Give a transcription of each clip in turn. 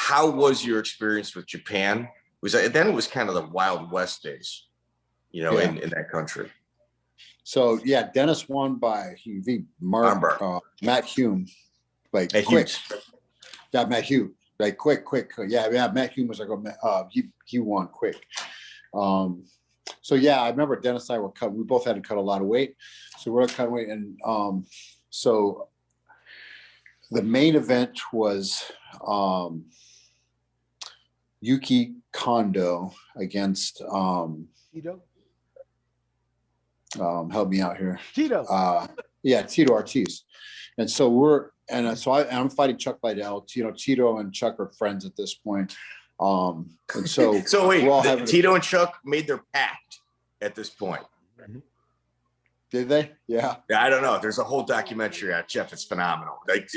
how was your experience with Japan? Then it was kind of the Wild West days, in that country. So yeah, Dennis won by Matt Hume, like quick. Hughes. Yeah, Matt Hume, like quick. Yeah, Matt Hume was like, he won quick. So yeah, I remember Dennis and I were cut. We both had to cut a lot of weight, so we're cutting weight, and so the main event was Yuki Kondo against Tito. Help me out here. Tito. Tito Ortiz. And so I'm fighting Chuck Liddell. Tito and Chuck are friends at this point. And so so wait, Tito and Chuck made their pact at this point. Did they? Yeah. I don't know. There's a whole documentary on Jeff. It's phenomenal. Like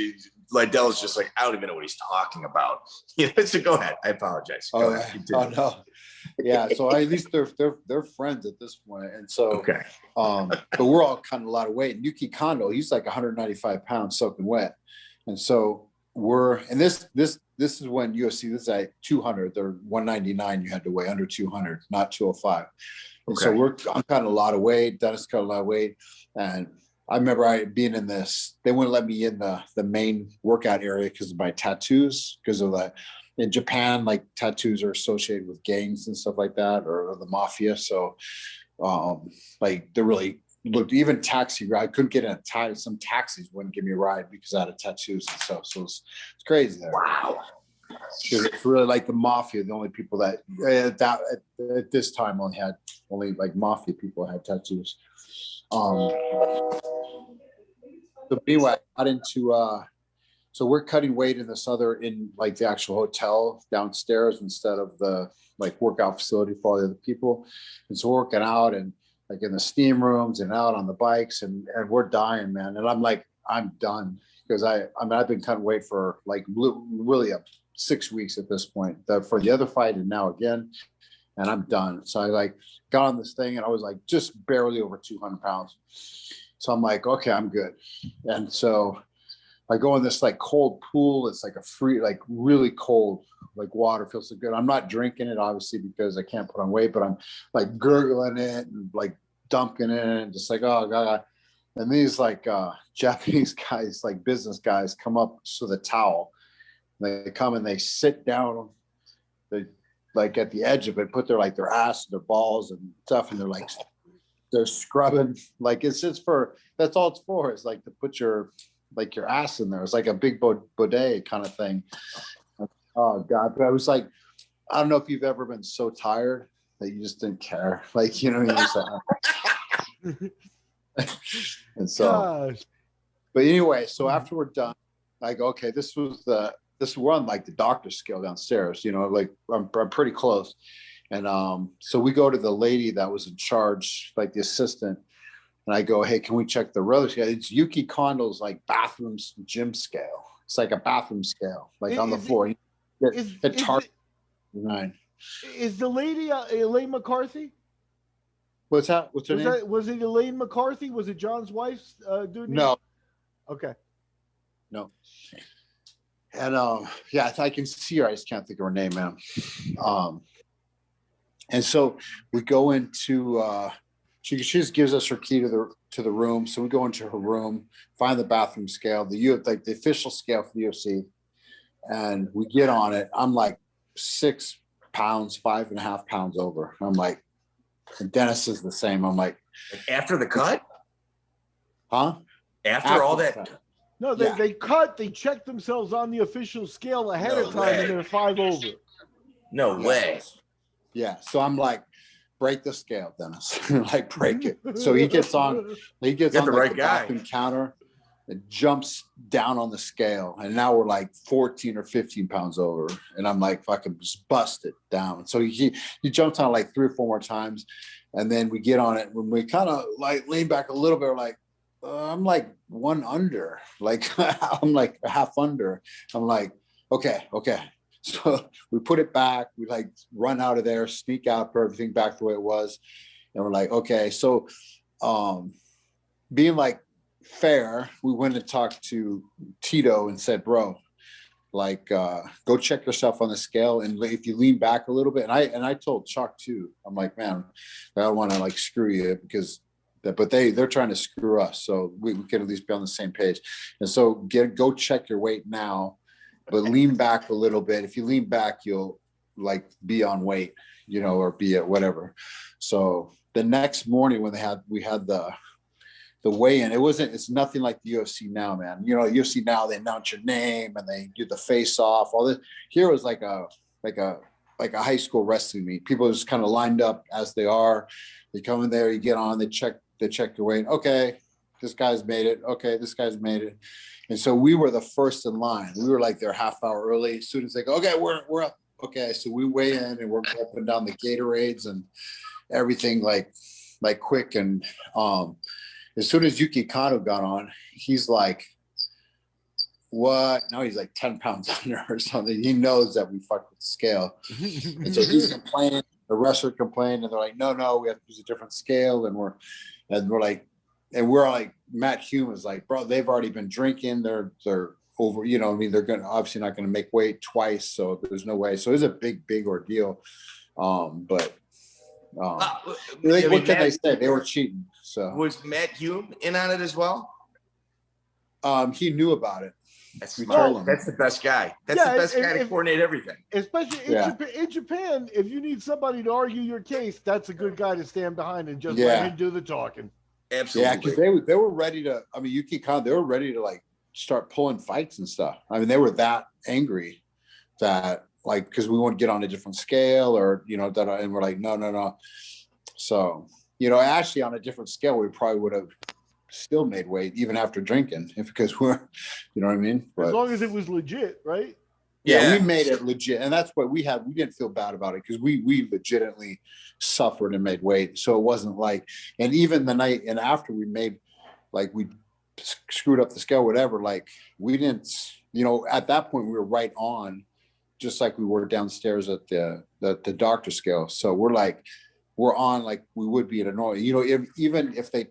Liddell is just like, I don't even know what he's talking about. So go ahead. I apologize. Go ahead. Oh no. Yeah. So at least they're friends at this point. And so okay. But we're all cutting a lot of weight. And Yuki Kondo, he's like 195 pounds soaking wet. And so this is when UFC, this is at 200, they're 199, you had to weigh under 200, not 205. And so I'm cutting a lot of weight. Dennis cut a lot of weight. And I remember being in this, they wouldn't let me in the main workout area because of my tattoos, because of in Japan, like tattoos are associated with gangs and stuff like that, or the mafia. So like they really looked, even taxi ride, I couldn't get in a taxi. Some taxis wouldn't give me a ride because I had tattoos and stuff. So it's crazy there. Wow. Because it's really like the mafia, the only people that at this time only like mafia people had tattoos. So anyway, I got into so we're cutting weight in like the actual hotel downstairs instead of the like workout facility for all the other people. And so we're working out and like in the steam rooms and out on the bikes and we're dying, man. And I'm like, I'm done because I've been cutting weight for like really 6 weeks at this point for the other fight and now again, and I'm done. So I like got on this thing and I was like just barely over 200 pounds. So I'm like, okay, I'm good. And so I go in this like cold pool. It's like a free, like really cold, like water, feels so good. I'm not drinking it obviously because I can't put on weight, but I'm like gurgling it and like dumping it and just like, oh God. And these like Japanese guys, like business guys come up with a towel. They come and they sit down, like at the edge of it, put their ass and their balls and stuff, and they're scrubbing. Like it's just that's all it's for. It's like to put your ass in there. It's like a big bidet kind of thing. Oh God! But I was like, I don't know if you've ever been so tired that you just didn't care. Like you just and so. Gosh. But anyway, so after we're done, I go, okay, we're on like the doctor scale downstairs, like I'm pretty close. And so we go to the lady that was in charge, like the assistant, and I go, hey, can we check the roller scale? It's Yuki Kondo's like bathroom gym scale. It's like a bathroom scale, like on the floor. Is the lady Elaine McCarthy? What's that? What's her name? Was it Elaine McCarthy? Was it John's wife's dude? No. Okay. No. And yeah, I can see her. I just can't think of her name, man. And so we go into she just gives us her key to the room. So we go into her room, find the bathroom scale, like the official scale for the UFC, and we get on it. I'm like 6 pounds, 5.5 pounds over. I'm like, and Dennis is the same. I'm like, after the cut? Huh? After all that. No, they checked themselves on the official scale ahead of time, and they're 5 over. No way. Yeah. So I'm like, break the scale, Dennis. Like, break it. So he gets on the right bathroom counter and jumps down on the scale. And now we're like 14 or 15 pounds over. And I'm like, fucking just busted down. So he jumps on like 3 or 4 more times. And then we get on it. When we kind of like lean back a little bit, we're like, I'm like 1 under, like I'm like a half under. I'm like, okay. So we put it back. We like run out of there, sneak out, put everything back the way it was. And we're like, okay. So being like fair, we went and talked to Tito and said, bro, like go check yourself on the scale, and if you lean back a little bit, and I told Chuck too, I'm like, man, I don't want to like screw you because but they're trying to screw us, so we can at least be on the same page. And so go check your weight now, but lean back a little bit. If you lean back, you'll like be on weight, you know, or be at whatever. So the next morning when we had the weigh-in, it's nothing like the UFC now, man. You know, UFC now, they announce your name and they do the face-off, all this. Here was like a high school wrestling meet. People just kind of lined up as they are. They come in there, you get on, they check your weight. Okay, this guy's made it. Okay, this guy's made it. And so we were the first in line. We were like there half hour early. As soon as they go, okay, we're up. Okay, so we weigh in and we're up and down the Gatorades and everything like quick. And as soon as Yuki Kano got on, he's like, what? Now he's like 10 pounds under or something. He knows that we fucked with the scale. And so he's complaining, the wrestler complained, and they're like, no, we have to use a different scale. And we're like, Matt Hume is like, bro, they've already been drinking. They're over, you know, I mean, they're obviously not going to make weight twice. So there's no way. So it's a big ordeal. What can they say? They were cheating. So was Matt Hume in on it as well? He knew about it. That's the best guy. That's the best guy to coordinate everything. Especially in Japan, if you need somebody to argue your case, that's a good guy to stand behind and just let him do the talking. Absolutely. Yeah, because they were ready to. I mean, Yuki Khan, they were ready to like start pulling fights and stuff. I mean, they were that angry that like because we want to get on a different scale or you know that, and we're like no. So you know, actually on a different scale, we probably would have still made weight even after drinking because we're, you know what I mean? But, as long as it was legit, right? Yeah, we made it legit. And that's what we didn't feel bad about it because we legitimately suffered and made weight. So it wasn't like, and even the night and after we made, like we screwed up the scale, whatever, like we didn't, you know, at that point we were right on just like we were downstairs at the doctor scale. So we're on like we would be at a normal, you know, even if they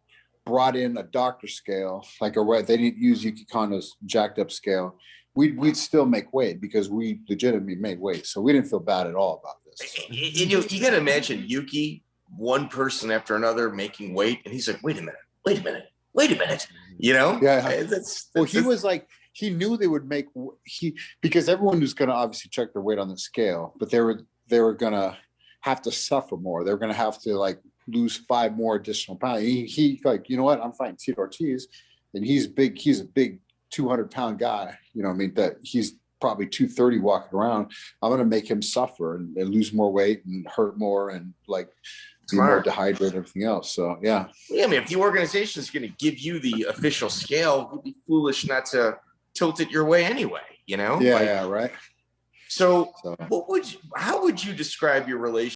brought in a doctor scale, like they didn't use Yuki Kanno's jacked up scale, we'd still make weight because we legitimately made weight. So we didn't feel bad at all about this. So. You got to imagine Yuki, one person after another making weight, and he's like, wait a minute. You know? Yeah. He was like, he knew they would make because everyone was going to obviously check their weight on the scale, but they were going to have to suffer more. They're going to have to like lose 5 more additional pounds. He like, you know what? I'm fighting Tito Ortiz, and he's big. He's a big 200-pound guy. You know what I mean? That he's probably 230 walking around. I'm going to make him suffer and lose more weight and hurt more and like be more dehydrated and everything else. So, yeah. Yeah, I mean, if the organization is going to give you the official scale, you'd be foolish not to tilt it your way anyway, you know? Yeah, right. So how would you describe your relationship